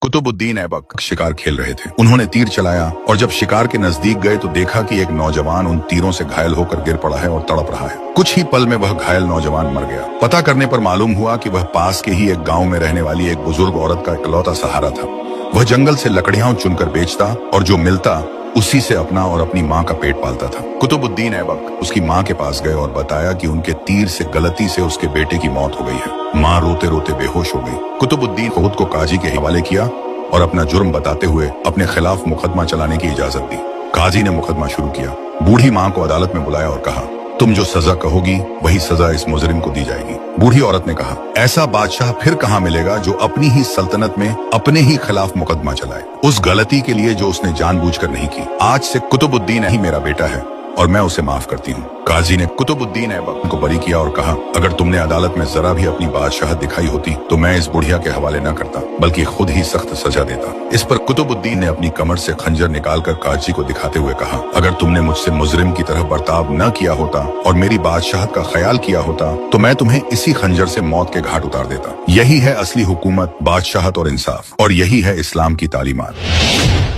कुतुबुद्दीन ऐबक शिकार खेल रहे थे। उन्होंने तीर चलाया और जब शिकार के नजदीक गए तो देखा कि एक नौजवान उन तीरों से घायल होकर गिर पड़ा है और तड़प रहा है। कुछ ही पल में वह घायल नौजवान मर गया। पता करने पर मालूम हुआ कि वह पास के ही एक गांव में रहने वाली एक बुजुर्ग औरत का इकलौता सहारा था। वह जंगल से लकड़ियां चुनकर बेचता और जो मिलता उसी से अपना और अपनी माँ का पेट पालता था। कुतुबुद्दीन ऐबक उसकी माँ के पास गए और बताया कि उनके तीर से गलती से उसके बेटे की मौत हो गई है। माँ रोते रोते बेहोश हो गई। कुतुबुद्दीन खुद को काजी के हवाले किया और अपना जुर्म बताते हुए अपने खिलाफ मुकदमा चलाने की इजाजत दी। काजी ने मुकदमा शुरू किया। बूढ़ी माँ को अदालत में बुलाया और कहा, तुम जो सजा कहोगी वही सजा इस मुजरिम को दी जाएगी। बूढ़ी औरत ने कहा, ऐसा बादशाह फिर कहाँ मिलेगा जो अपनी ही सल्तनत में अपने ही खिलाफ मुकदमा चलाए, उस गलती के लिए जो उसने जानबूझकर नहीं की। आज से कुतुबुद्दीन ही मेरा बेटा है और मैं उसे माफ करती हूँ। काजी ने कुतुबुद्दीन ऐबक को बरी किया और कहा, अगर तुमने अदालत में जरा भी अपनी बादशाहत दिखाई होती तो मैं इस बुढ़िया के हवाले न करता बल्कि खुद ही सख्त सजा देता। इस पर कुतुबुद्दीन ने अपनी कमर से खंजर निकालकर काजी को दिखाते हुए कहा, अगर तुमने मुझसे मुजरिम की तरह बर्ताव न किया होता और मेरी बादशाहत का ख्याल किया होता तो मैं तुम्हें इसी खंजर से मौत के घाट उतार देता। यही है असली हुकूमत, बादशाहत और इंसाफ, और यही है इस्लाम की तालीमात।